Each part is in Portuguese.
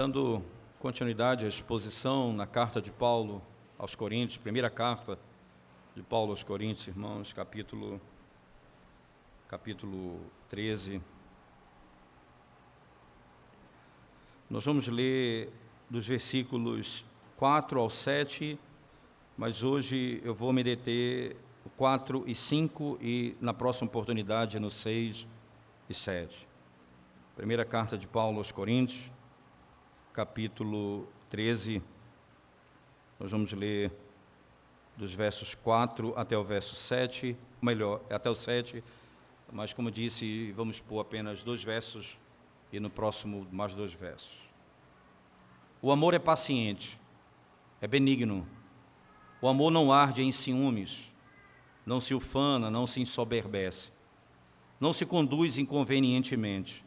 Dando continuidade à exposição na carta de Paulo aos Coríntios, primeira carta de Paulo aos Coríntios, irmãos, capítulo 13. Nós vamos ler dos versículos 4 ao 7, mas hoje eu vou me deter no 4 e 5 e na próxima oportunidade no 6 e 7. Primeira carta de Paulo aos Coríntios, capítulo 13, nós vamos ler dos versos 4 até o verso 7, melhor, até o 7, mas como disse, vamos pôr apenas 2 versos e no próximo mais 2 versos. O amor é paciente, é benigno, o amor não arde em ciúmes, não se ufana, não se ensoberbece, não se conduz inconvenientemente,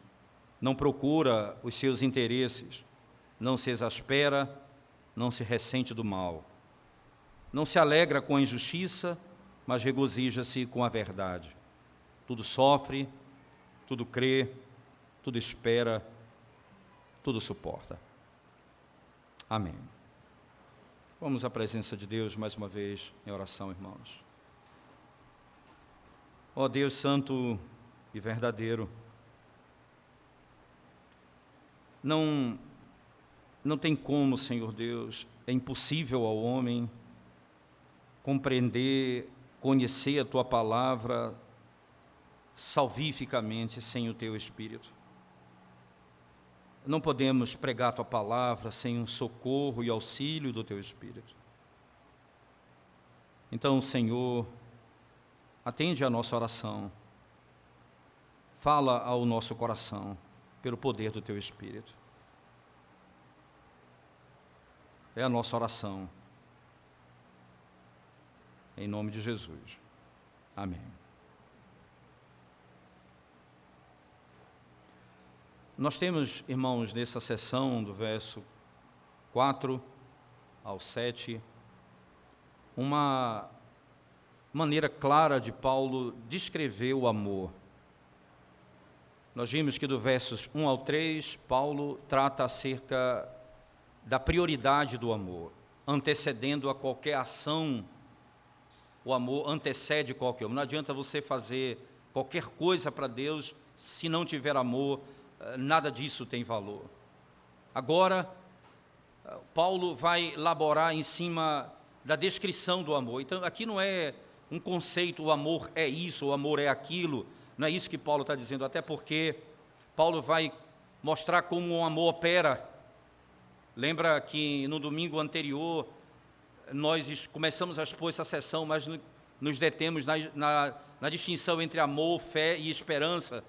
não procura os seus interesses, não se exaspera, não se ressente do mal. Não se alegra com a injustiça, mas regozija-se com a verdade. Tudo sofre, tudo crê, tudo espera, tudo suporta. Amém. Vamos à presença de Deus mais uma vez em oração, irmãos. Ó Deus santo e verdadeiro, não tem como, Senhor Deus, é impossível ao homem compreender, conhecer a Tua palavra salvificamente sem o Teu Espírito. Não podemos pregar a Tua palavra sem o socorro e auxílio do Teu Espírito. Então, Senhor, atende a nossa oração, fala ao nosso coração pelo poder do Teu Espírito. É a nossa oração. Em nome de Jesus. Amém. Nós temos, irmãos, nessa sessão do verso 4 ao 7, uma maneira clara de Paulo descrever o amor. Nós vimos que do versos 1 ao 3, Paulo trata acerca da prioridade do amor, antecedendo a qualquer ação. O amor antecede qualquer uma. Não adianta você fazer qualquer coisa para Deus, se não tiver amor, nada disso tem valor. Agora, Paulo vai elaborar em cima da descrição do amor. Então, aqui não é um conceito, o amor é isso, o amor é aquilo. Não é isso que Paulo está dizendo, até porque Paulo vai mostrar como o amor opera. Lembra que no domingo anterior nós começamos a expor essa sessão, mas nos detemos na distinção entre amor, fé e esperança.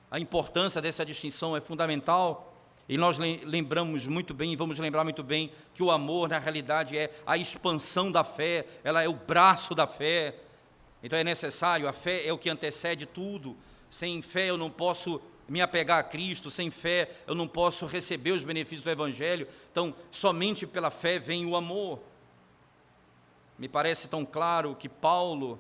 A importância dessa distinção é fundamental e nós lembramos muito bem, e vamos lembrar muito bem, que o amor na realidade é a expansão da fé, ela é o braço da fé. Então é necessário, a fé é o que antecede tudo. Sem fé eu não posso me apegar a Cristo, sem fé eu não posso receber os benefícios do Evangelho. Então, somente pela fé vem o amor. Me parece tão claro que Paulo,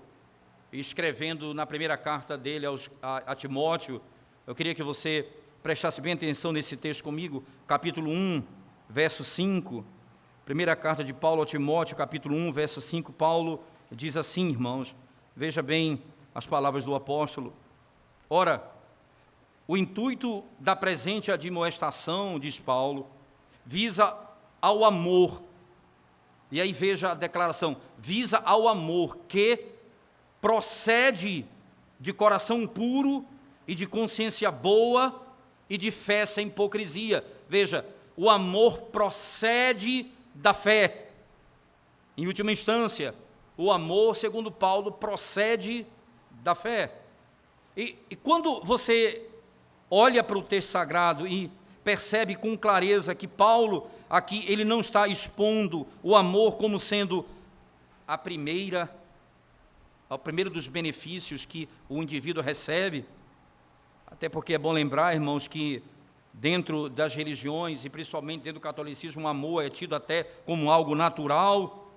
escrevendo na primeira carta dele a Timóteo, eu queria que você prestasse bem atenção nesse texto comigo, capítulo 1, verso 5, primeira carta de Paulo a Timóteo, capítulo 1, verso 5, Paulo diz assim, irmãos, veja bem as palavras do apóstolo. Ora, o intuito da presente admoestação, diz Paulo, visa ao amor. E aí veja a declaração, visa ao amor que procede de coração puro e de consciência boa e de fé sem hipocrisia. Veja, o amor procede da fé. Em última instância, o amor, segundo Paulo, procede da fé. E quando você olha para o texto sagrado e percebe com clareza que Paulo, aqui, ele não está expondo o amor como sendo o primeiro dos benefícios que o indivíduo recebe, até porque é bom lembrar, irmãos, que dentro das religiões, e principalmente dentro do catolicismo, o amor é tido até como algo natural,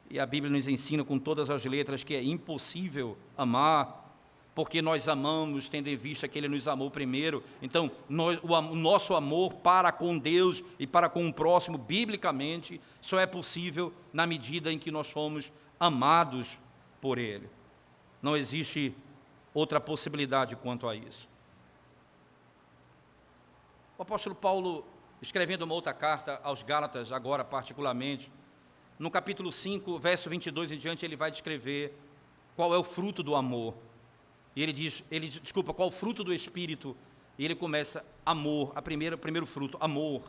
e a Bíblia nos ensina com todas as letras que é impossível amar, porque nós amamos, tendo em vista que Ele nos amou primeiro. Então, o nosso amor para com Deus e para com o próximo, biblicamente, só é possível na medida em que nós fomos amados por Ele. Não existe outra possibilidade quanto a isso. O apóstolo Paulo, escrevendo uma outra carta aos Gálatas, agora particularmente, no capítulo 5, verso 22 em diante, ele vai descrever qual é o fruto do amor. E ele diz, qual é o fruto do Espírito? E ele começa, amor, o primeiro fruto, amor.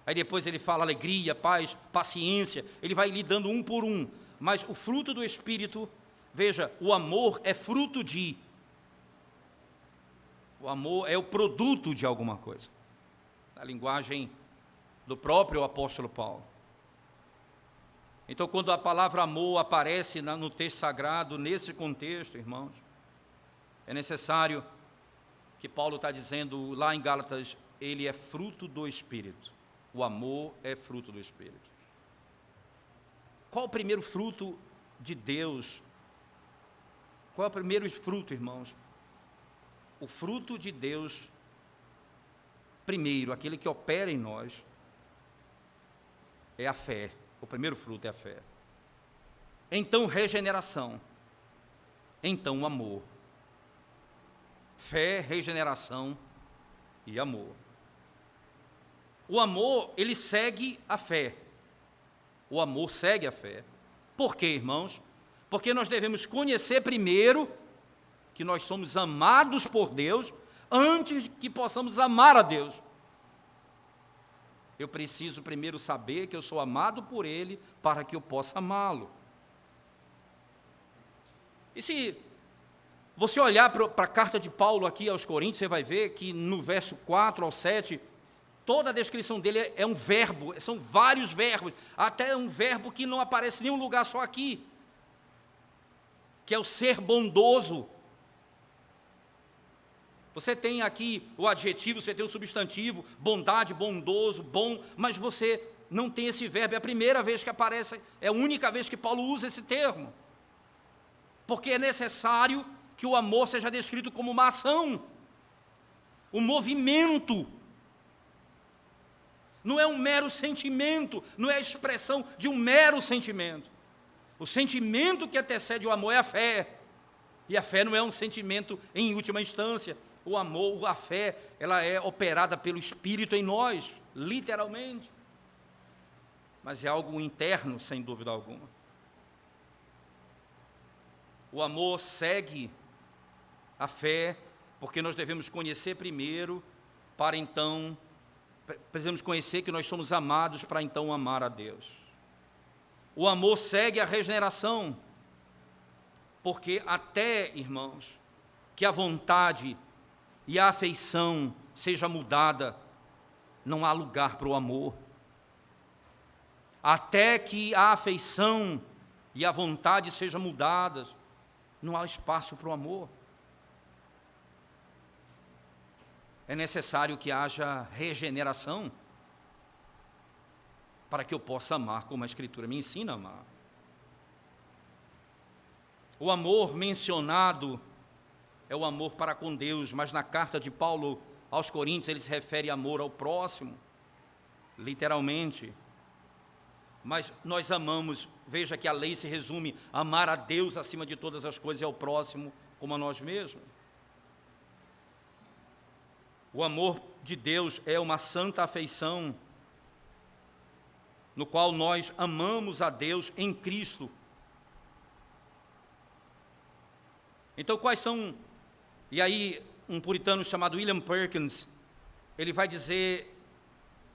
Aí depois ele fala alegria, paz, paciência, ele vai lidando um por um. Mas o fruto do Espírito, veja, o amor é fruto de. O amor é o produto de alguma coisa. Na linguagem do próprio apóstolo Paulo. Então, quando a palavra amor aparece no texto sagrado, nesse contexto, irmãos, é necessário que Paulo está dizendo lá em Gálatas, ele é fruto do Espírito. O amor é fruto do Espírito. Qual o primeiro fruto de Deus? Qual é o primeiro fruto, irmãos? O fruto de Deus, primeiro, aquele que opera em nós, é a fé. O primeiro fruto é a fé. Então, regeneração. Então, amor. Fé, regeneração e amor. O amor, ele segue a fé. O amor segue a fé. Por quê, irmãos? Porque nós devemos conhecer primeiro que nós somos amados por Deus antes que possamos amar a Deus. Eu preciso primeiro saber que eu sou amado por Ele para que eu possa amá-lo. E se você olhar para a carta de Paulo aqui aos Coríntios, você vai ver que no verso 4 ao 7, toda a descrição dele é um verbo, são vários verbos, até um verbo que não aparece em nenhum lugar, só aqui, que é o ser bondoso. Você tem aqui o adjetivo, você tem o substantivo, bondade, bondoso, bom, mas você não tem esse verbo, é a primeira vez que aparece, é a única vez que Paulo usa esse termo. Porque é necessário que o amor seja descrito como uma ação, um movimento. Não é um mero sentimento, não é a expressão de um mero sentimento. O sentimento que antecede o amor é a fé, e a fé não é um sentimento em última instância. O amor, a fé, ela é operada pelo Espírito em nós, literalmente. Mas é algo interno, sem dúvida alguma. O amor segue a fé, porque nós devemos conhecer primeiro, para então, precisamos conhecer que nós somos amados para então amar a Deus. O amor segue a regeneração, porque até, irmãos, que a vontade e a afeição seja mudada, não há lugar para o amor. Até que a afeição e a vontade sejam mudadas, não há espaço para o amor. É necessário que haja regeneração para que eu possa amar como a Escritura me ensina a amar. O amor mencionado é o amor para com Deus, mas na carta de Paulo aos Coríntios ele se refere a amor ao próximo, literalmente. Mas nós amamos, veja que a lei se resume a amar a Deus acima de todas as coisas e ao próximo como a nós mesmos. O amor de Deus é uma santa afeição, no qual nós amamos a Deus em Cristo. Então, quais são... E aí, um puritano chamado William Perkins, ele vai dizer,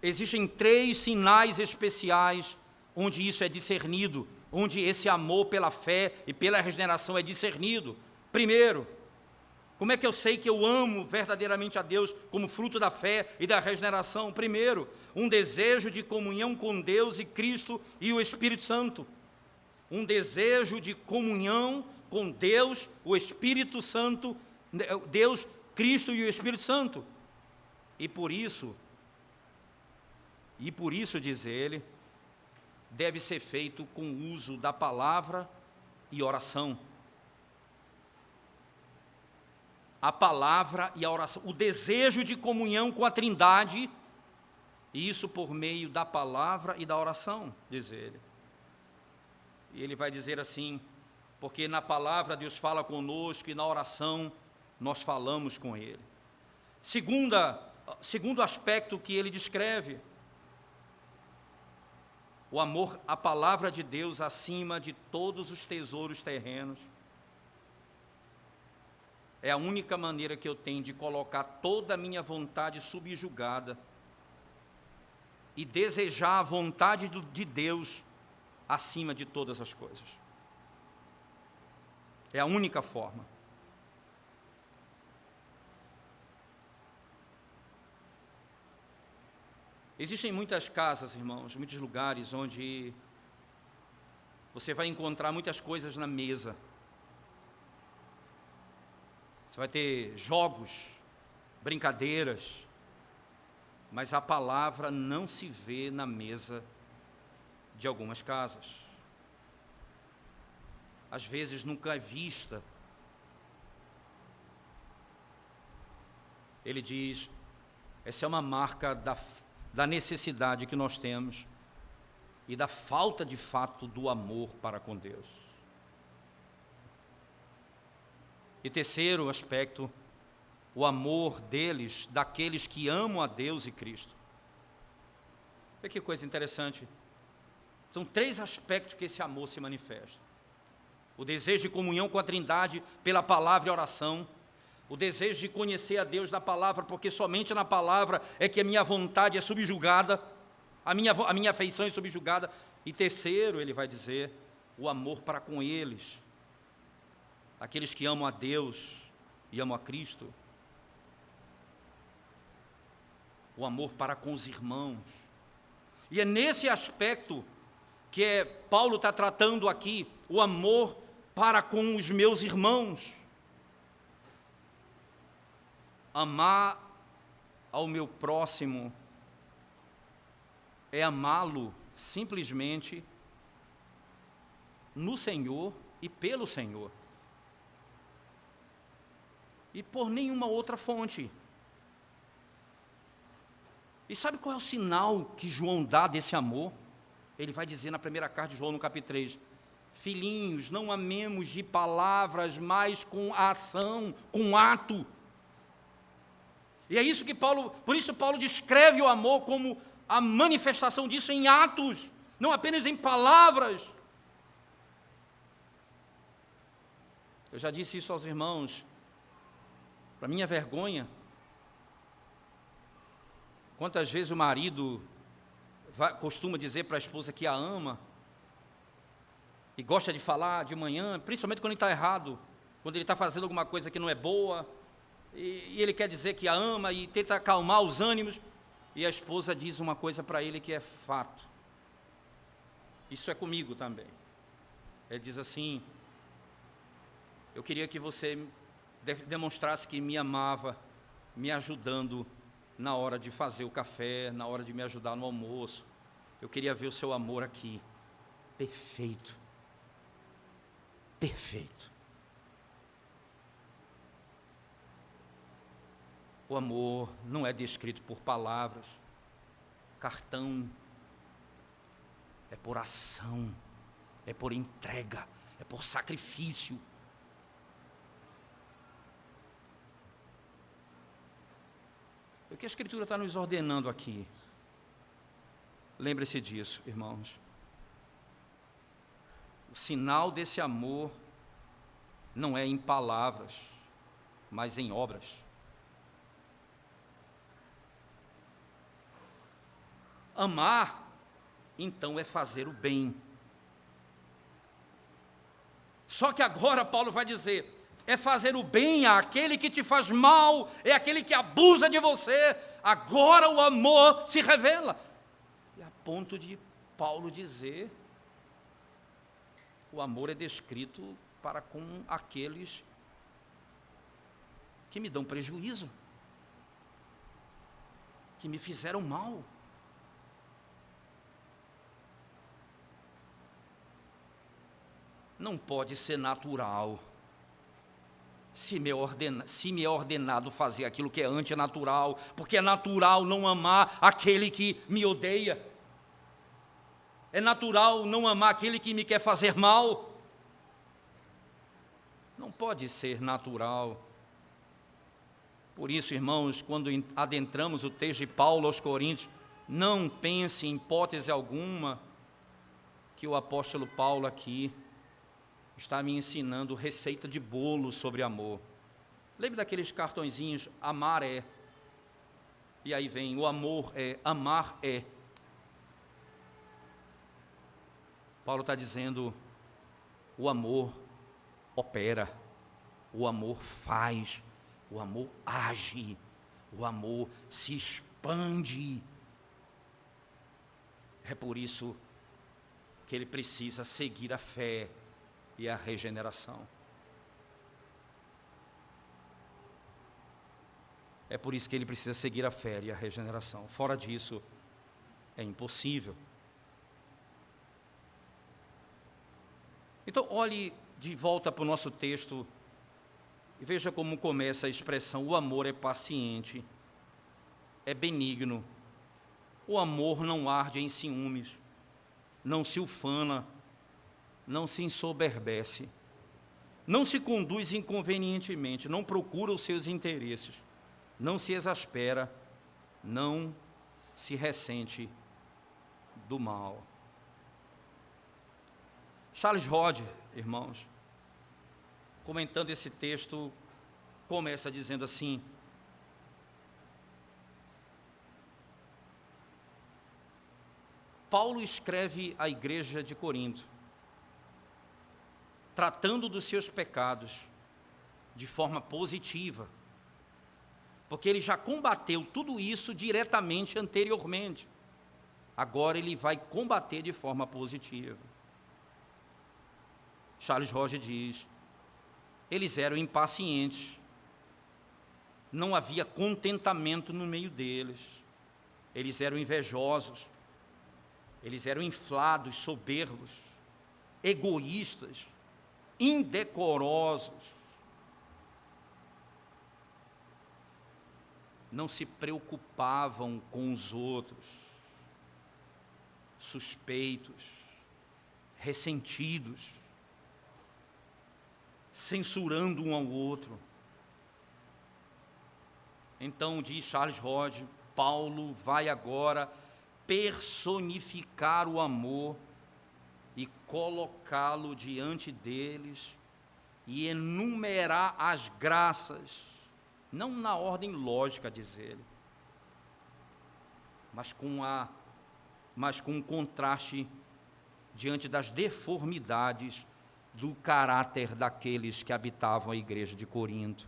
existem 3 sinais especiais onde isso é discernido, onde esse amor pela fé e pela regeneração é discernido. Primeiro, como é que eu sei que eu amo verdadeiramente a Deus como fruto da fé e da regeneração? Primeiro, um desejo de comunhão com Deus e Cristo e o Espírito Santo. Um desejo de comunhão com Deus, o Espírito Santo, Deus, Cristo e o Espírito Santo. E por isso, diz ele, deve ser feito com o uso da palavra e oração. a palavra e a oração, o desejo de comunhão com a Trindade, e isso por meio da palavra e da oração, diz ele. E ele vai dizer assim, porque na palavra Deus fala conosco e na oração nós falamos com Ele. Segundo aspecto que ele descreve, o amor à palavra de Deus acima de todos os tesouros terrenos. É a única maneira que eu tenho de colocar toda a minha vontade subjugada e desejar a vontade de Deus acima de todas as coisas. É a única forma. Existem muitas casas, irmãos, muitos lugares onde você vai encontrar muitas coisas na mesa. Você vai ter jogos, brincadeiras, mas a palavra não se vê na mesa de algumas casas. Às vezes nunca é vista. Ele diz, essa é uma marca da necessidade que nós temos e da falta de fato do amor para com Deus. E terceiro aspecto, o amor daqueles que amam a Deus e Cristo. Olha que coisa interessante. São 3 aspectos que esse amor se manifesta. O desejo de comunhão com a Trindade pela palavra e oração. O desejo de conhecer a Deus na palavra, porque somente na palavra é que a minha vontade é subjugada, a minha afeição é subjugada. E terceiro, ele vai dizer, o amor para com eles, aqueles que amam a Deus e amam a Cristo. O amor para com os irmãos. E é nesse aspecto que Paulo está tratando aqui, o amor para com os meus irmãos. Amar ao meu próximo é amá-lo simplesmente no Senhor e pelo Senhor. E por nenhuma outra fonte. E sabe qual é o sinal que João dá desse amor? Ele vai dizer na primeira carta de João, no capítulo 3, filhinhos, não amemos de palavras, mas com a ação, com ato. E é isso que por isso Paulo descreve o amor como a manifestação disso em atos, não apenas em palavras. Eu já disse isso aos irmãos, para minha vergonha, quantas vezes o marido costuma dizer para a esposa que a ama, e gosta de falar de manhã, principalmente quando ele está errado, quando ele está fazendo alguma coisa que não é boa, e ele quer dizer que a ama e tenta acalmar os ânimos, e a esposa diz uma coisa para ele que é fato. Isso é comigo também. Ele diz assim, eu queria que você demonstrasse que me amava, me ajudando na hora de fazer o café, na hora de me ajudar no almoço. Eu queria ver o seu amor aqui. Perfeito. Perfeito. O amor não é descrito por palavras, cartão, é por ação, é por entrega, é por sacrifício. O que a Escritura está nos ordenando aqui? Lembre-se disso, irmãos. O sinal desse amor não é em palavras, mas em obras. Amar, então, é fazer o bem. Só que agora Paulo vai dizer, é fazer o bem àquele que te faz mal, é aquele que abusa de você. Agora o amor se revela. E a ponto de Paulo dizer, o amor é descrito para com aqueles que me dão prejuízo, que me fizeram mal. Não pode ser natural se me é ordenado fazer aquilo que é antinatural, porque é natural não amar aquele que me odeia, é natural não amar aquele que me quer fazer mal. Não pode ser natural. Por isso, irmãos, quando adentramos o texto de Paulo aos Coríntios, não pense em hipótese alguma que o apóstolo Paulo aqui está me ensinando receita de bolo sobre amor. Lembre daqueles cartõezinhos, amar é. E aí vem, o amor é, amar é. Paulo está dizendo, o amor opera, o amor faz, o amor age, o amor se expande. É por isso que ele precisa seguir a fé e a regeneração. É por isso que ele precisa seguir a fé e a regeneração. Fora disso, é impossível. Então, olhe de volta para o nosso texto e veja como começa a expressão: o amor é paciente, é benigno, o amor não arde em ciúmes, não se ufana, não se ensoberbece, não se conduz inconvenientemente, não procura os seus interesses, não se exaspera, não se ressente do mal. Charles Hodge, irmãos, comentando esse texto, começa dizendo assim: Paulo escreve à igreja de Corinto, tratando dos seus pecados de forma positiva, porque ele já combateu tudo isso diretamente anteriormente. Agora ele vai combater de forma positiva. Charles Hodge diz: eles eram impacientes, não havia contentamento no meio deles, eles eram invejosos, eles eram inflados, soberbos, egoístas, indecorosos, não se preocupavam com os outros, suspeitos, ressentidos, censurando um ao outro. Então, diz Charles Hodge, Paulo vai agora personificar o amor e colocá-lo diante deles e enumerar as graças, não na ordem lógica, diz ele, mas com um contraste diante das deformidades do caráter daqueles que habitavam a igreja de Corinto.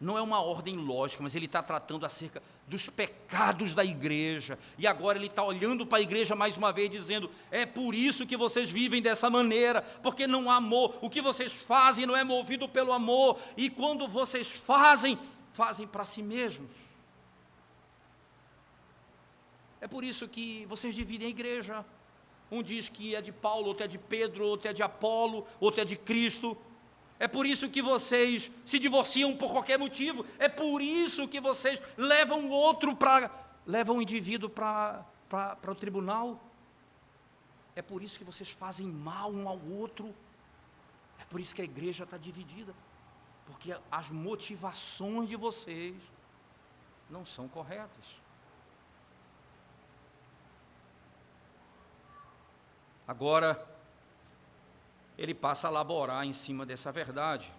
Não é uma ordem lógica, mas ele está tratando acerca dos pecados da igreja, e agora ele está olhando para a igreja mais uma vez, dizendo: é por isso que vocês vivem dessa maneira, porque não há amor, o que vocês fazem não é movido pelo amor, e quando vocês fazem para si mesmos. É por isso que vocês dividem a igreja. Um diz que é de Paulo, outro é de Pedro, outro é de Apolo, outro é de Cristo. É por isso que vocês se divorciam por qualquer motivo. É por isso que vocês levam um indivíduo para o tribunal. É por isso que vocês fazem mal um ao outro. É por isso que a igreja está dividida. Porque as motivações de vocês não são corretas. Agora, ele passa a elaborar em cima dessa verdade.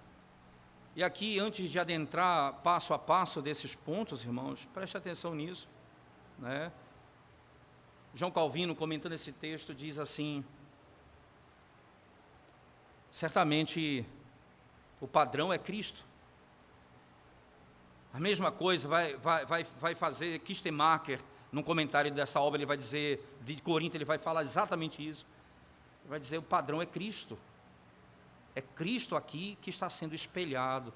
E aqui, antes de adentrar passo a passo desses pontos, irmãos, preste atenção nisso, né? João Calvino, comentando esse texto, diz assim: certamente o padrão é Cristo. A mesma coisa vai fazer Kistemacher, num comentário dessa obra, ele vai dizer, de Corinto, ele vai falar exatamente isso. Ele vai dizer: o padrão é Cristo. É Cristo aqui que está sendo espelhado.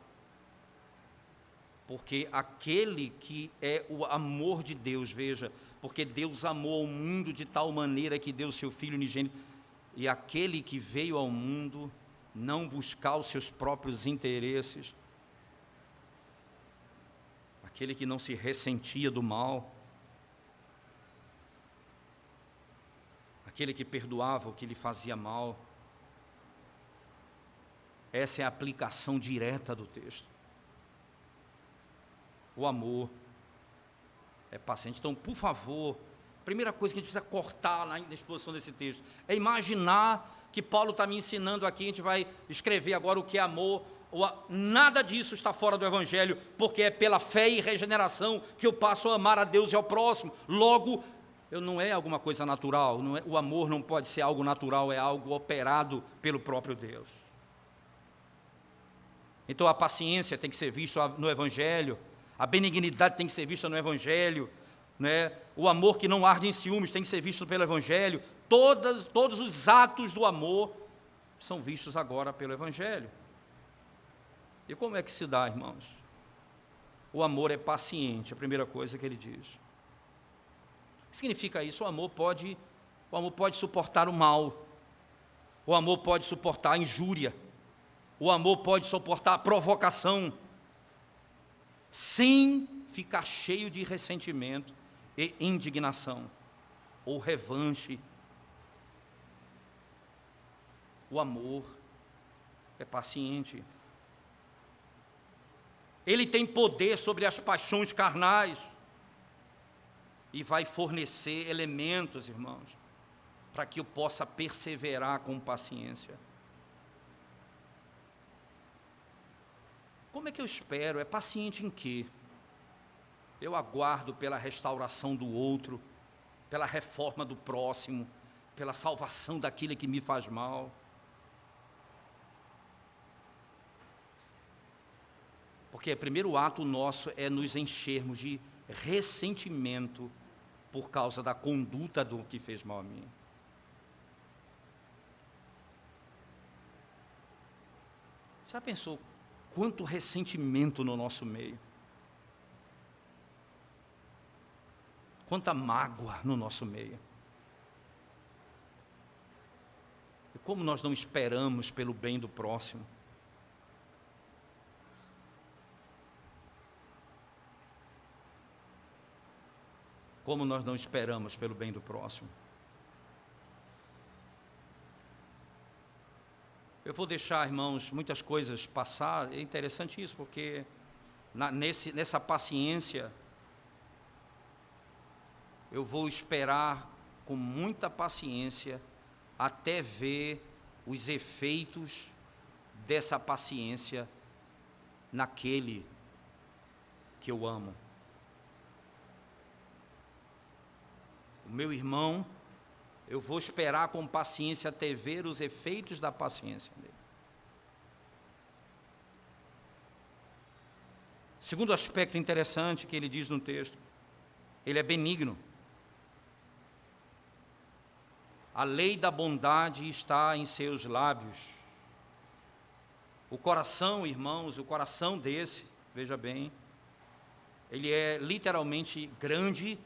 Porque aquele que é o amor de Deus, veja, porque Deus amou o mundo de tal maneira que deu o seu Filho unigênito, e aquele que veio ao mundo não buscar os seus próprios interesses, aquele que não se ressentia do mal, aquele que perdoava o que lhe fazia mal. Essa é a aplicação direta do texto. O amor é paciente. Então, por favor, a primeira coisa que a gente precisa cortar na exposição desse texto é imaginar que Paulo está me ensinando aqui, a gente vai escrever agora o que é amor. Nada disso está fora do Evangelho, porque é pela fé e regeneração que eu passo a amar a Deus e ao próximo. Logo, não é alguma coisa natural, o amor não pode ser algo natural, é algo operado pelo próprio Deus. Então a paciência tem que ser vista no Evangelho, a benignidade tem que ser vista no Evangelho, né? O amor que não arde em ciúmes tem que ser visto pelo Evangelho. Todos os atos do amor são vistos agora pelo Evangelho. E como é que se dá, irmãos? O amor é paciente, a primeira coisa que ele diz. O que significa isso? O amor pode suportar o mal, o amor pode suportar a injúria, o amor pode suportar a provocação, sem ficar cheio de ressentimento e indignação, ou revanche. O amor é paciente. Ele tem poder sobre as paixões carnais e vai fornecer elementos, irmãos, para que eu possa perseverar com paciência. Como é que eu espero? É paciente em quê? Eu aguardo pela restauração do outro, pela reforma do próximo, pela salvação daquele que me faz mal. Porque o primeiro ato nosso é nos enchermos de ressentimento por causa da conduta do que fez mal a mim. Você já pensou quanto ressentimento no nosso meio? Quanta mágoa no nosso meio? E como nós não esperamos pelo bem do próximo? Como nós não esperamos pelo bem do próximo? Eu vou deixar, irmãos, muitas coisas passar. É interessante isso, porque nessa paciência, eu vou esperar com muita paciência até ver os efeitos dessa paciência naquele que eu amo. O meu irmão, eu vou esperar com paciência até ver os efeitos da paciência dele. Segundo aspecto interessante que ele diz no texto, ele é benigno. A lei da bondade está em seus lábios. O coração, irmãos, o coração desse, veja bem, ele é literalmente grande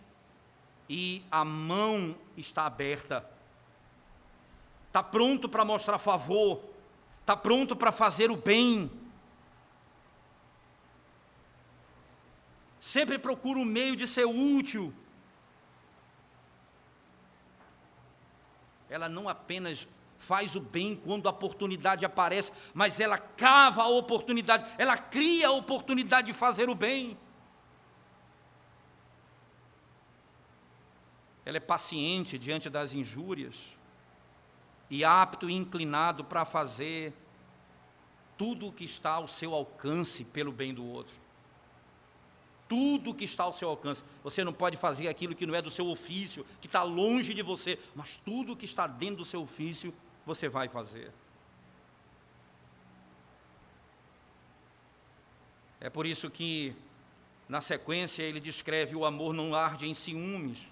e a mão está aberta. Está pronto para mostrar favor, está pronto para fazer o bem. Sempre procura um meio de ser útil. Ela não apenas faz o bem quando a oportunidade aparece, mas ela cava a oportunidade, ela cria a oportunidade de fazer o bem. Ela é paciente diante das injúrias e apto e inclinado para fazer tudo o que está ao seu alcance pelo bem do outro. Tudo que está ao seu alcance. Você não pode fazer aquilo que não é do seu ofício, que está longe de você, mas tudo que está dentro do seu ofício, você vai fazer. É por isso que, na sequência, ele descreve o amor não arde em ciúmes.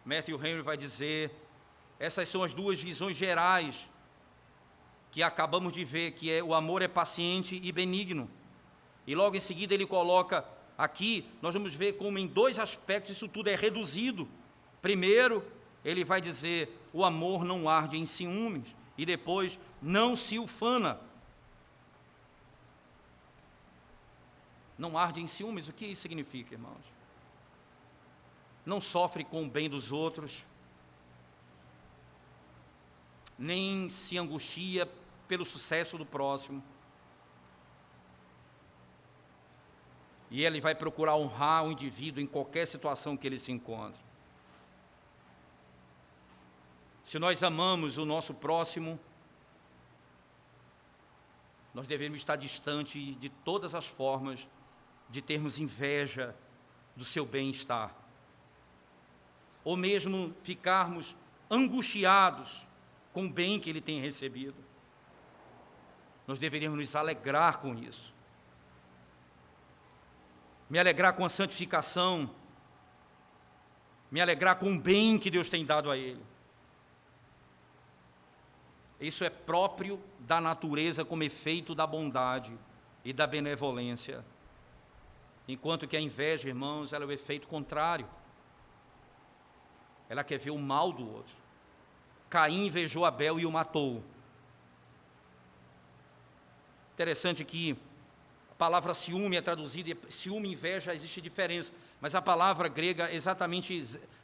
Matthew Henry vai dizer, essas são as duas visões gerais que acabamos de ver, que é o amor é paciente e benigno. E logo em seguida ele coloca, aqui nós vamos ver como em dois aspectos isso tudo é reduzido. Primeiro, ele vai dizer, o amor não arde em ciúmes, e depois, não se ufana. Não arde em ciúmes. O que isso significa, irmãos? Não sofre com o bem dos outros, nem se angustia pelo sucesso do próximo. E ele vai procurar honrar o indivíduo em qualquer situação que ele se encontre. Se nós amamos o nosso próximo, nós devemos estar distante de todas as formas de termos inveja do seu bem-estar, ou mesmo ficarmos angustiados com o bem que ele tem recebido. Nós deveríamos nos alegrar com isso, me alegrar com a santificação, me alegrar com o bem que Deus tem dado a ele. Isso é próprio da natureza como efeito da bondade e da benevolência. Enquanto que a inveja, irmãos, ela é o efeito contrário. Ela quer ver o mal do outro. Caim invejou Abel e o matou. Interessante que a palavra ciúme é traduzida, ciúme e inveja existe diferença, mas a palavra grega é exatamente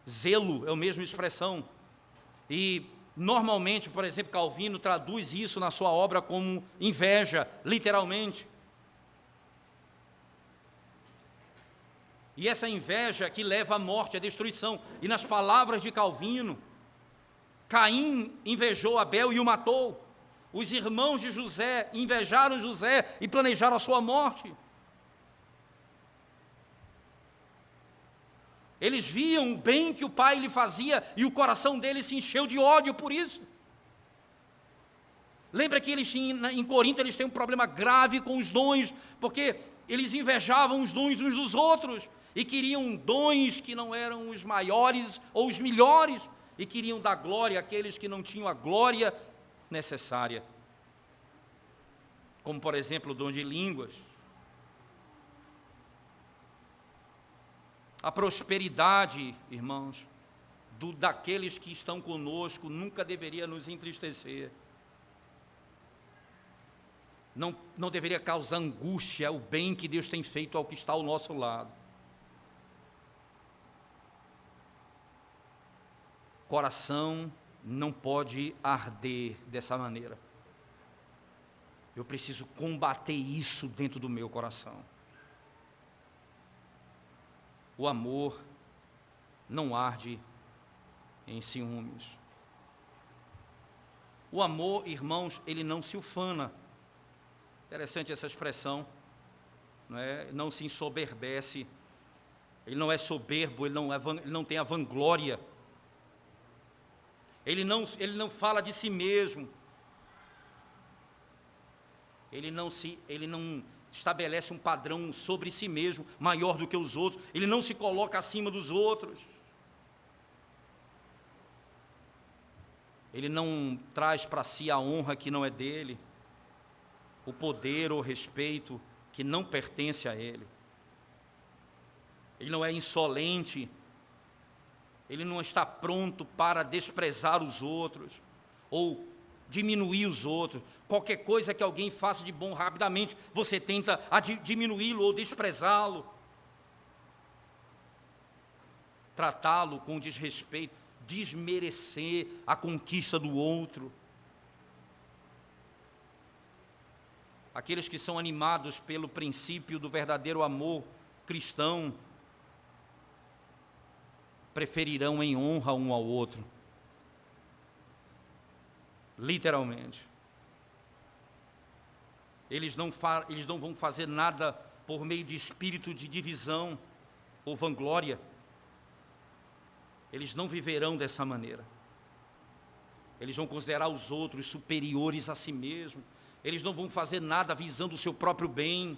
zelo, é a mesma expressão. E normalmente, por exemplo, Calvino traduz isso na sua obra como inveja, literalmente. E essa inveja que leva à morte, à destruição. E nas palavras de Calvino, Caim invejou Abel e o matou. Os irmãos de José invejaram José e planejaram a sua morte. Eles viam o bem que o pai lhe fazia e o coração deles se encheu de ódio por isso. Lembra que em Corinto eles têm um problema grave com os dons, porque eles invejavam os dons uns dos outros e queriam dons que não eram os maiores ou os melhores, e queriam dar glória àqueles que não tinham a glória necessária, como por exemplo o dom de línguas. A prosperidade, irmãos, daqueles que estão conosco nunca deveria nos entristecer. Não deveria causar angústia o bem que Deus tem feito ao que está ao nosso lado. Coração não pode arder dessa maneira. Eu preciso combater isso dentro do meu coração. O amor não arde em ciúmes. O amor, irmãos, ele não se ufana. Interessante essa expressão, não é? Não se ensoberbece, ele não é soberbo, ele não tem a vanglória, ele não fala de si mesmo, ele não estabelece um padrão sobre si mesmo, maior do que os outros, ele não se coloca acima dos outros, ele não traz para si a honra que não é dele, o poder ou respeito que não pertence a ele. Ele não é insolente, ele não está pronto para desprezar os outros ou diminuir os outros. Qualquer coisa que alguém faça de bom, rapidamente você tenta diminuí-lo ou desprezá-lo, tratá-lo com desrespeito, desmerecer a conquista do outro. Aqueles que são animados pelo princípio do verdadeiro amor cristão preferirão em honra um ao outro, literalmente. Eles não vão fazer nada por meio de espírito de divisão ou vanglória. Eles não viverão dessa maneira. Eles vão considerar os outros superiores a si mesmos. Eles não vão fazer nada visando o seu próprio bem.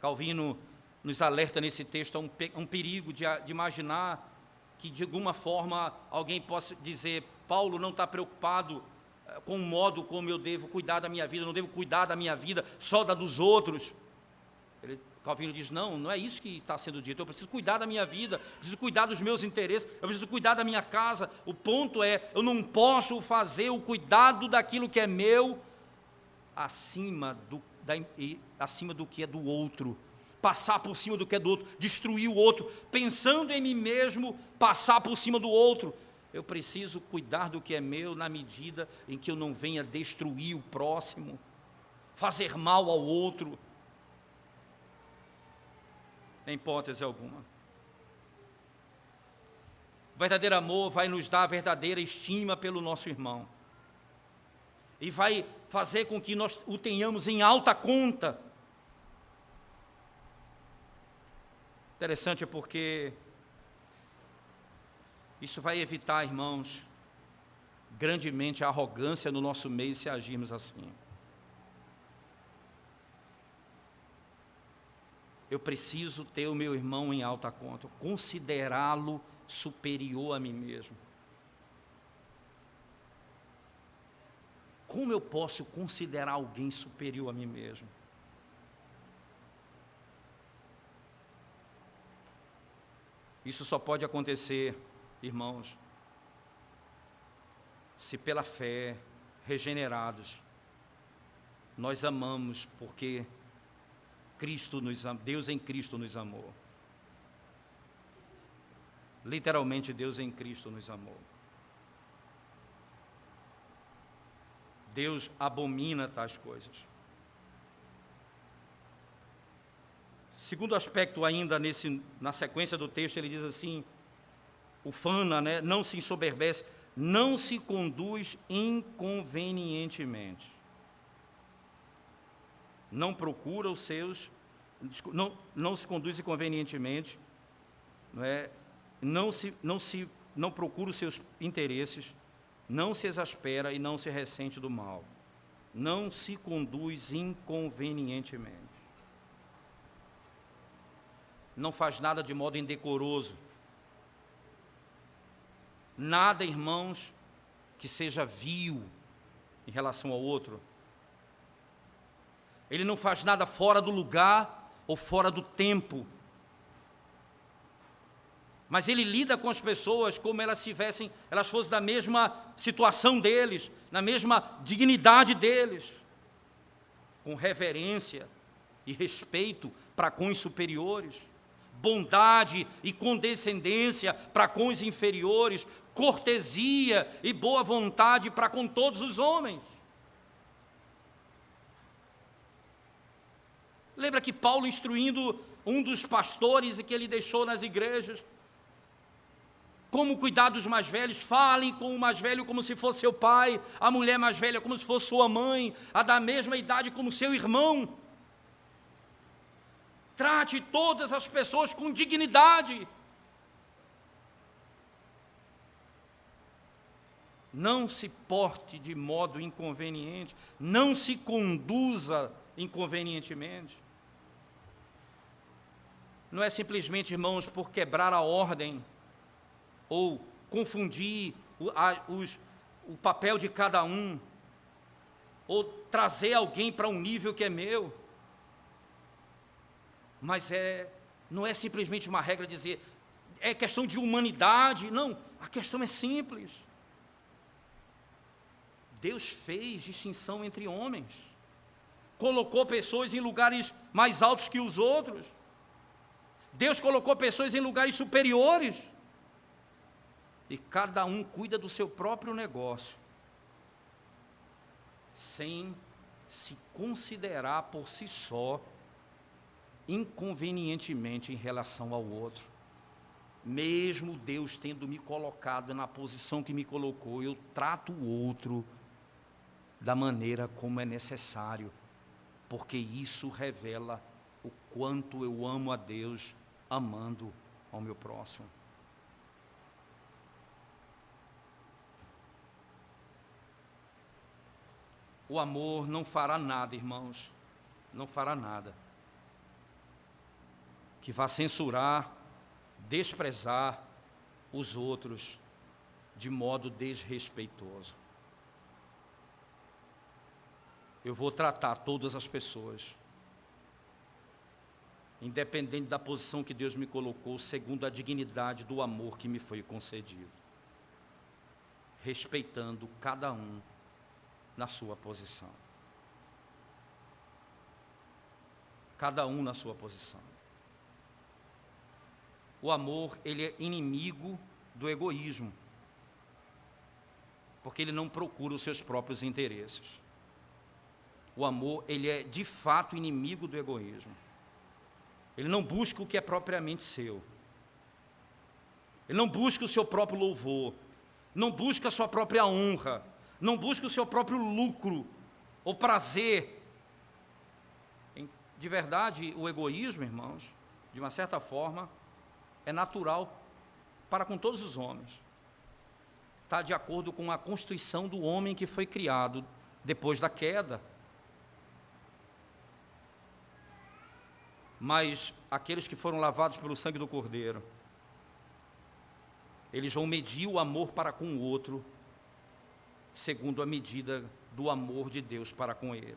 Calvino nos alerta nesse texto a um perigo de imaginar que de alguma forma alguém possa dizer: Paulo não está preocupado com o modo como eu devo cuidar da minha vida, não devo cuidar da minha vida, só da dos outros. Calvino diz: não é isso que está sendo dito. Eu preciso cuidar da minha vida, preciso cuidar dos meus interesses, eu preciso cuidar da minha casa. O ponto é, eu não posso fazer o cuidado daquilo que é meu acima acima do que é do outro, passar por cima do que é do outro, destruir o outro, pensando em mim mesmo, passar por cima do outro. Eu preciso cuidar do que é meu na medida em que eu não venha destruir o próximo, fazer mal ao outro, em hipótese alguma. O verdadeiro amor vai nos dar a verdadeira estima pelo nosso irmão, e vai fazer com que nós o tenhamos em alta conta. Interessante porque isso vai evitar, irmãos, grandemente a arrogância no nosso meio se agirmos assim. Eu preciso ter o meu irmão em alta conta, considerá-lo superior a mim mesmo. Como eu posso considerar alguém superior a mim mesmo? Isso só pode acontecer, irmãos, se pela fé, regenerados, nós amamos porque Deus em Cristo nos amou. Literalmente, Deus em Cristo nos amou. Deus abomina tais coisas. Segundo aspecto ainda, na sequência do texto, ele diz assim, ufana, né? Não se ensoberbece, não se conduz inconvenientemente. Não procura os seus, não se conduz inconvenientemente, não procura os seus interesses, não se exaspera e não se ressente do mal. Não se conduz inconvenientemente. Não faz nada de modo indecoroso. Nada, irmãos, que seja vil em relação ao outro. Ele não faz nada fora do lugar ou fora do tempo. Mas ele lida com as pessoas como elas fossem da mesma situação deles, na mesma dignidade deles, com reverência e respeito para com os superiores, bondade e condescendência para com os inferiores, cortesia e boa vontade para com todos os homens. Lembra que Paulo, instruindo um dos pastores que ele deixou nas igrejas, como cuidar dos mais velhos? Falem com o mais velho como se fosse seu pai, a mulher mais velha como se fosse sua mãe, a da mesma idade como seu irmão. Trate todas as pessoas com dignidade. Não se porte de modo inconveniente, não se conduza inconvenientemente. Não é simplesmente, irmãos, por quebrar a ordem, ou confundir o papel de cada um, ou trazer alguém para um nível que é meu. Mas não é simplesmente uma regra dizer, é questão de humanidade. Não, a questão é simples. Deus fez distinção entre homens, colocou pessoas em lugares mais altos que os outros. Deus colocou pessoas em lugares superiores. E cada um cuida do seu próprio negócio, sem se considerar por si só inconvenientemente em relação ao outro. Mesmo Deus tendo me colocado na posição que me colocou, eu trato o outro da maneira como é necessário, porque isso revela o quanto eu amo a Deus, amando ao meu próximo. O amor não fará nada, irmãos, não fará nada que vá censurar, desprezar os outros de modo desrespeitoso. Eu vou tratar todas as pessoas, independente da posição que Deus me colocou, segundo a dignidade do amor que me foi concedido, respeitando cada um na sua posição. cada um na sua posição. O amor, ele é inimigo do egoísmo, porque ele não procura os seus próprios interesses. O amor, ele é de fato inimigo do egoísmo. Ele não busca o que é propriamente seu. Ele não busca o seu próprio louvor, não busca a sua própria honra, não busca o seu próprio lucro ou prazer. De verdade, o egoísmo, irmãos, de uma certa forma, é natural para com todos os homens. Está de acordo com a constituição do homem que foi criado depois da queda. Mas aqueles que foram lavados pelo sangue do Cordeiro, eles vão medir o amor para com o outro segundo a medida do amor de Deus para com eles.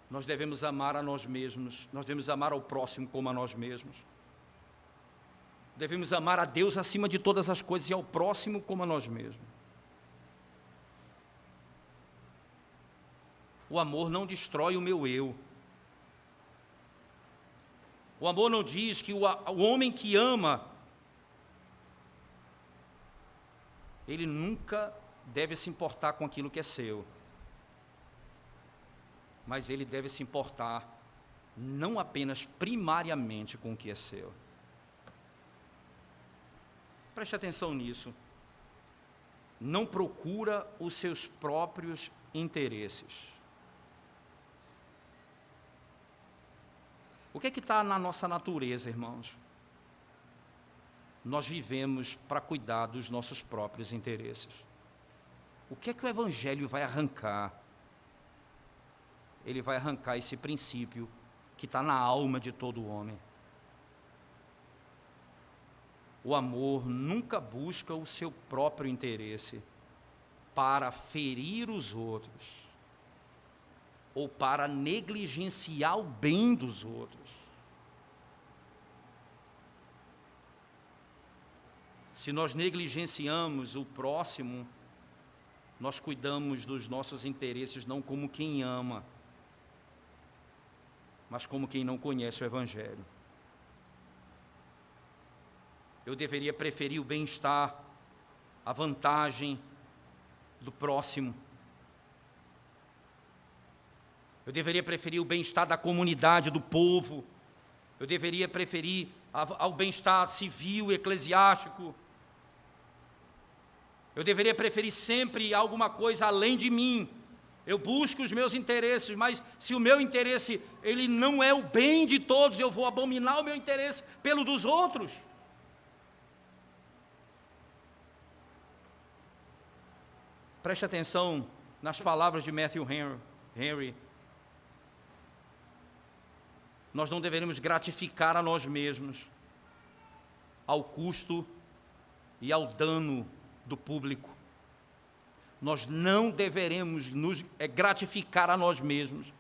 Nós devemos amar a nós mesmos, nós devemos amar ao próximo como a nós mesmos. Devemos amar a Deus acima de todas as coisas e ao próximo como a nós mesmos. O amor não destrói o meu eu. O amor não diz que o homem que ama, ele nunca deve se importar com aquilo que é seu. Mas ele deve se importar não apenas primariamente com o que é seu. Preste atenção nisso. Não procura os seus próprios interesses. O que é que está na nossa natureza, irmãos? Nós vivemos para cuidar dos nossos próprios interesses. O que é que o Evangelho vai arrancar? Ele vai arrancar esse princípio que está na alma de todo homem. O amor nunca busca o seu próprio interesse para ferir os outros ou para negligenciar o bem dos outros. Se nós negligenciamos o próximo, nós cuidamos dos nossos interesses não como quem ama, mas como quem não conhece o Evangelho. Eu deveria preferir o bem-estar, a vantagem do próximo. Eu deveria preferir o bem-estar da comunidade, do povo. Eu deveria preferir ao bem-estar civil, eclesiástico. Eu deveria preferir sempre alguma coisa além de mim. Eu busco os meus interesses, mas se o meu interesse ele não é o bem de todos, eu vou abominar o meu interesse pelo dos outros. Preste atenção nas palavras de Matthew Henry. Nós não deveremos gratificar a nós mesmos ao custo e ao dano do público. Nós não deveremos nos gratificar a nós mesmos,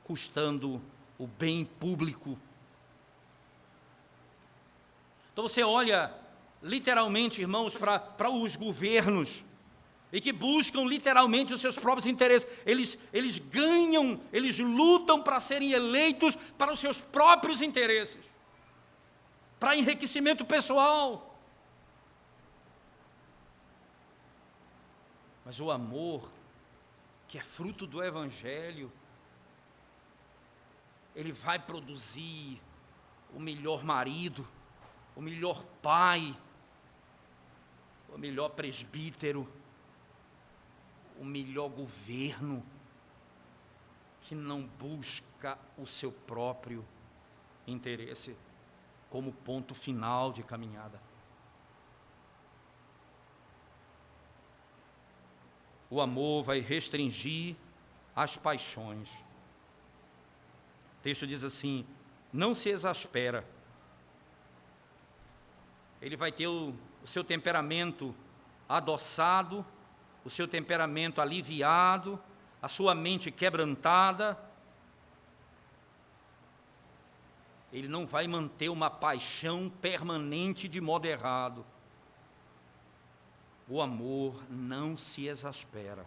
custando o bem público. Então você olha, literalmente, irmãos, para os governos, e que buscam literalmente os seus próprios interesses. Eles ganham, eles lutam para serem eleitos para os seus próprios interesses, para enriquecimento pessoal. Mas o amor, que é fruto do Evangelho, ele vai produzir o melhor marido, o melhor pai, o melhor presbítero, o melhor governo, que não busca o seu próprio interesse como ponto final de caminhada. O amor vai restringir as paixões. O texto diz assim: não se exaspera. Ele vai ter o seu temperamento adoçado, o seu temperamento aliviado, a sua mente quebrantada. Ele não vai manter uma paixão permanente de modo errado. O amor não se exaspera.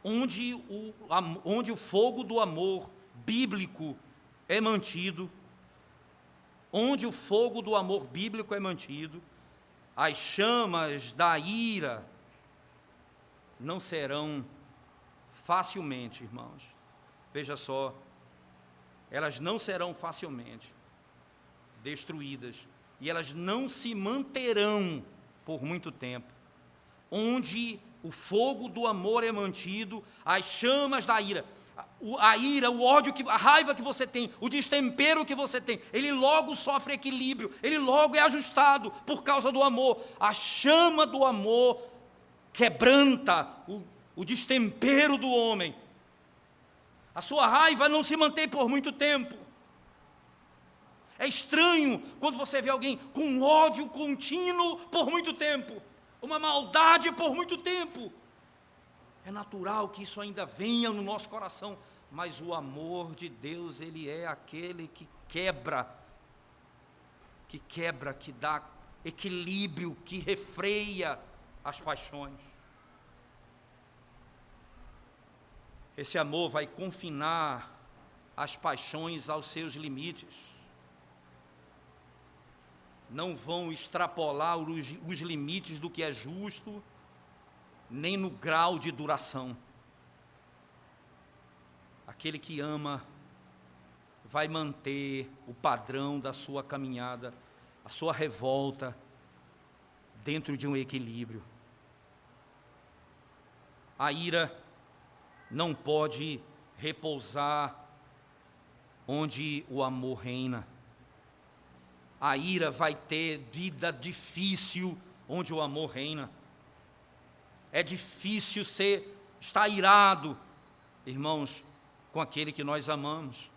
onde o fogo do amor bíblico é mantido, onde o fogo do amor bíblico é mantido, as chamas da ira não serão facilmente, irmãos, veja só, elas não serão facilmente destruídas, e elas não se manterão por muito tempo. Onde o fogo do amor é mantido, as chamas da ira, o ódio, a raiva que você tem, o destempero que você tem, ele logo sofre equilíbrio, ele logo é ajustado por causa do amor. A chama do amor quebranta o destempero do homem. A sua raiva não se mantém por muito tempo. É estranho quando você vê alguém com ódio contínuo por muito tempo, uma maldade por muito tempo. É natural que isso ainda venha no nosso coração, mas o amor de Deus, ele é aquele que quebra, que dá equilíbrio, que refreia as paixões. Esse amor vai confinar as paixões aos seus limites. Não vão extrapolar os limites do que é justo, nem no grau de duração. Aquele que ama vai manter o padrão da sua caminhada, a sua revolta, dentro de um equilíbrio. A ira não pode repousar onde o amor reina. A ira vai ter vida difícil onde o amor reina. É difícil estar irado, irmãos, com aquele que nós amamos.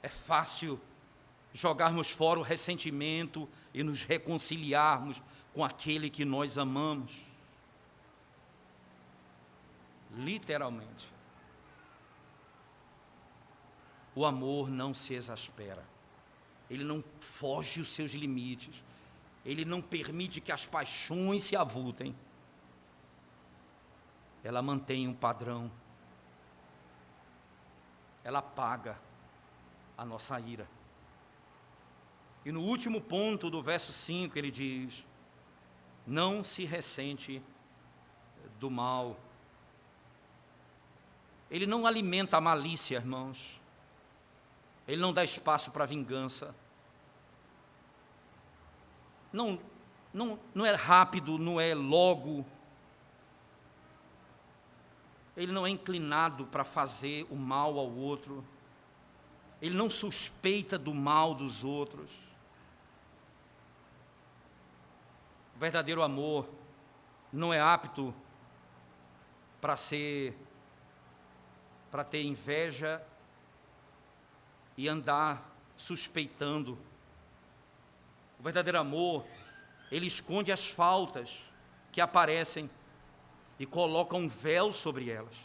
É fácil jogarmos fora o ressentimento e nos reconciliarmos com aquele que nós amamos. Literalmente. O amor não se exaspera. Ele não foge os seus limites. Ele não permite que as paixões se avultem. Ela mantém um padrão. Ela apaga a nossa ira. E no último ponto do verso 5 ele diz: não se ressente do mal. Ele não alimenta a malícia, irmãos. Ele não dá espaço para vingança. Não é rápido, não é logo. Ele não é inclinado para fazer o mal ao outro. Ele não suspeita do mal dos outros. O verdadeiro amor não é apto para ter inveja e andar suspeitando. O verdadeiro amor, ele esconde as faltas que aparecem e coloca um véu sobre elas.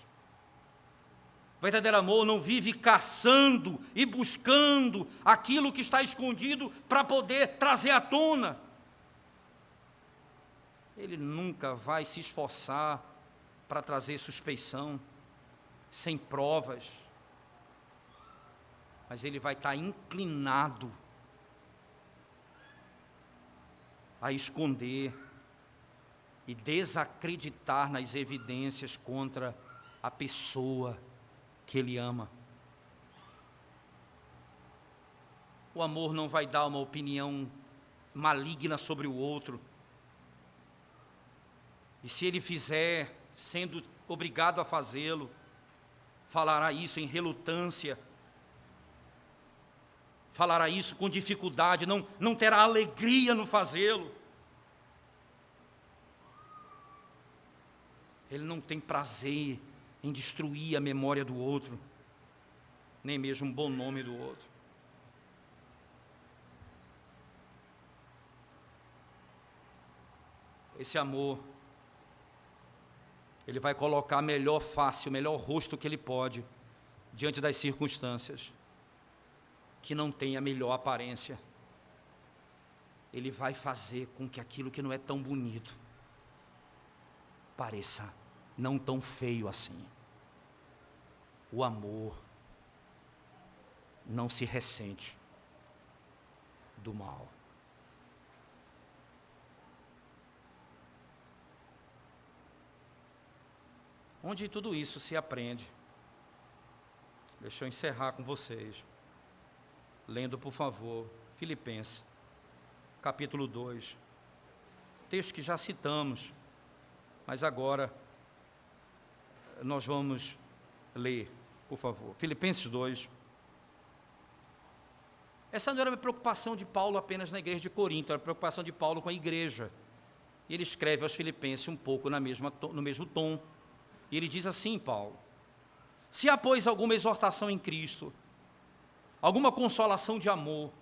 O verdadeiro amor não vive caçando e buscando aquilo que está escondido para poder trazer à tona. Ele nunca vai se esforçar para trazer suspeição, sem provas, mas ele vai estar inclinado a esconder e desacreditar nas evidências contra a pessoa que ele ama. O amor não vai dar uma opinião maligna sobre o outro. E se ele fizer, sendo obrigado a fazê-lo, falará isso em relutância, falará isso com dificuldade, não terá alegria no fazê-lo. Ele não tem prazer em destruir a memória do outro, nem mesmo o bom nome do outro. Esse amor, ele vai colocar a melhor face, o melhor rosto que ele pode, diante das circunstâncias que não tem a melhor aparência. Ele vai fazer com que aquilo que não é tão bonito pareça não tão feio assim. O amor não se ressente do mal. Onde tudo isso se aprende? Deixa eu encerrar com vocês, lendo, por favor, Filipenses, capítulo 2, texto que já citamos, mas agora nós vamos ler, por favor, Filipenses 2. Essa não era uma preocupação de Paulo apenas na igreja de Corinto, era uma preocupação de Paulo com a igreja. E ele escreve aos Filipenses um pouco no mesmo tom. E ele diz assim, Paulo: se há, pois, alguma exortação em Cristo, alguma consolação de amor,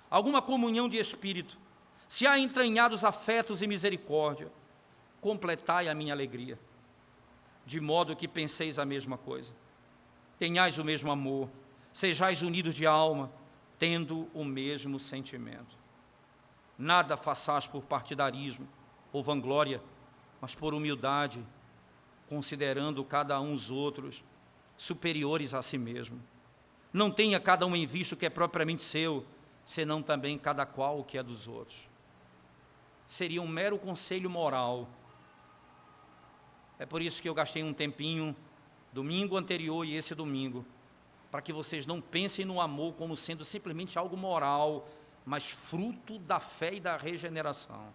alguma comunhão de espírito, se há entranhados afetos e misericórdia, completai a minha alegria, de modo que penseis a mesma coisa, tenhais o mesmo amor, sejais unidos de alma, tendo o mesmo sentimento. Nada façais por partidarismo ou vanglória, mas por humildade, considerando cada um os outros superiores a si mesmo. Não tenha cada um em vista o que é propriamente seu, senão também cada qual o que é dos outros. Seria um mero conselho moral. É por isso que eu gastei um tempinho, domingo anterior e esse domingo, para que vocês não pensem no amor como sendo simplesmente algo moral, mas fruto da fé e da regeneração.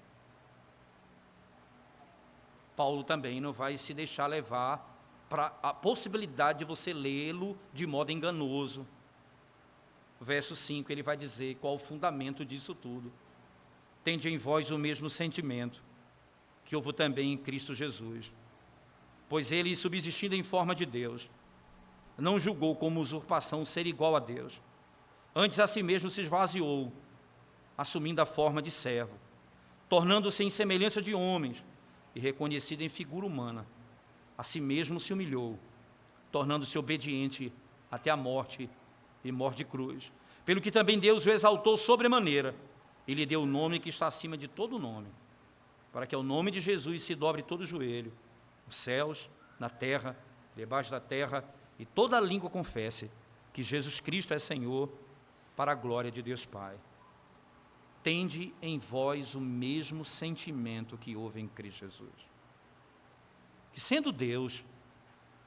Paulo também não vai se deixar levar para a possibilidade de você lê-lo de modo enganoso. Verso 5, ele vai dizer qual o fundamento disso tudo. Tende em vós o mesmo sentimento que houve também em Cristo Jesus. Pois ele, subsistindo em forma de Deus, não julgou como usurpação ser igual a Deus. Antes a si mesmo se esvaziou, assumindo a forma de servo, tornando-se em semelhança de homens, e reconhecido em figura humana, a si mesmo se humilhou, tornando-se obediente até a morte e morte de cruz. Pelo que também Deus o exaltou sobremaneira, e lhe deu o nome que está acima de todo nome, para que ao nome de Jesus se dobre todo o joelho, nos céus, na terra, debaixo da terra, e toda a língua confesse que Jesus Cristo é Senhor, para a glória de Deus Pai. Tende em vós o mesmo sentimento que houve em Cristo Jesus, que sendo Deus,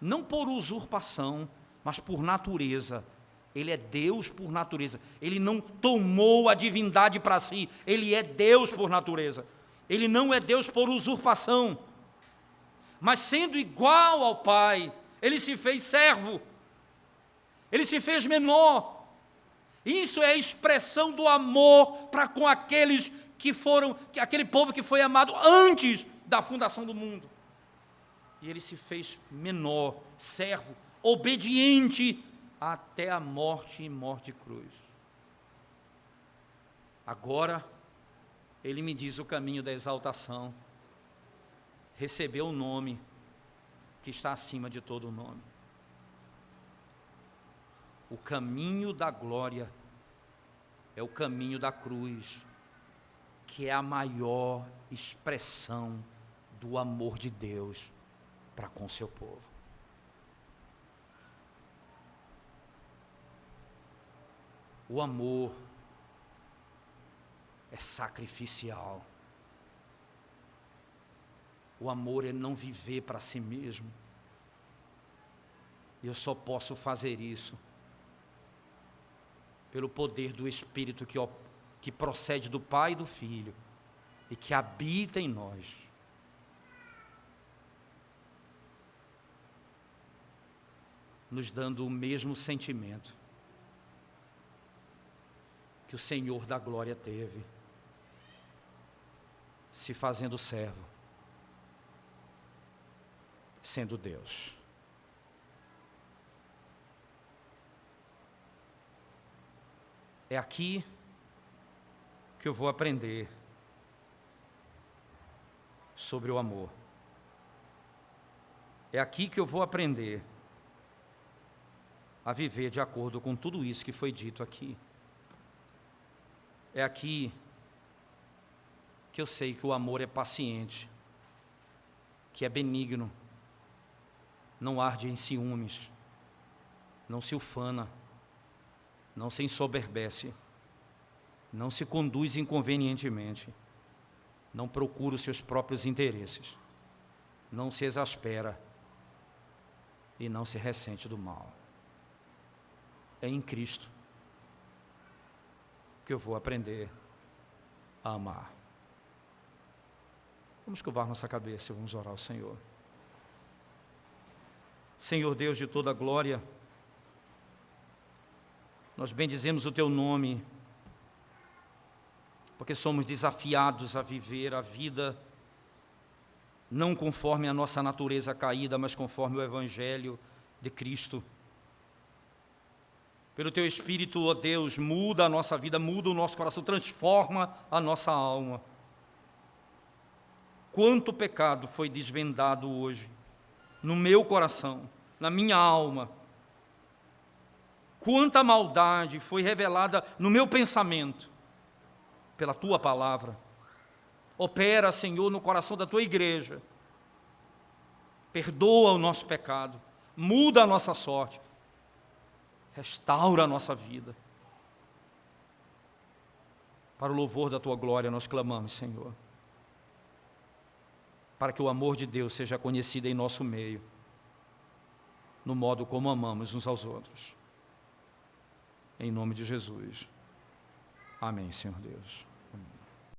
não por usurpação, mas por natureza, ele é Deus por natureza, ele não tomou a divindade para si, ele é Deus por natureza, ele não é Deus por usurpação, mas sendo igual ao Pai, ele se fez servo, ele se fez menor. Isso é a expressão do amor para com aqueles que foram, aquele povo que foi amado antes da fundação do mundo. E ele se fez menor, servo, obediente até a morte e morte de cruz. Agora, ele me diz o caminho da exaltação. Recebeu o nome que está acima de todo o nome. O caminho da glória é o caminho da cruz, que é a maior expressão do amor de Deus para com seu povo. O amor é sacrificial. O amor é não viver para si mesmo. Eu só posso fazer isso pelo poder do Espírito que procede do Pai e do Filho e que habita em nós. Nos dando o mesmo sentimento que o Senhor da glória teve, se fazendo servo, sendo Deus. É aqui que eu vou aprender sobre o amor. É aqui que eu vou aprender a viver de acordo com tudo isso que foi dito aqui. É aqui que eu sei que o amor é paciente, que é benigno, não arde em ciúmes, não se ufana, não se ensoberbece, não se conduz inconvenientemente, não procura os seus próprios interesses, não se exaspera e não se ressente do mal. É em Cristo que eu vou aprender a amar. Vamos curvar nossa cabeça e vamos orar ao Senhor. Senhor Deus de toda glória, nós bendizemos o Teu nome, porque somos desafiados a viver a vida não conforme a nossa natureza caída, mas conforme o Evangelho de Cristo. Pelo Teu Espírito, ó Deus, muda a nossa vida, muda o nosso coração, transforma a nossa alma. Quanto pecado foi desvendado hoje, no meu coração, na minha alma. Quanta maldade foi revelada no meu pensamento, pela Tua palavra. Opera, Senhor, no coração da Tua igreja. Perdoa o nosso pecado, muda a nossa sorte, restaura a nossa vida. Para o louvor da Tua glória nós clamamos, Senhor, para que o amor de Deus seja conhecido em nosso meio, no modo como amamos uns aos outros. Em nome de Jesus. Amém, Senhor Deus.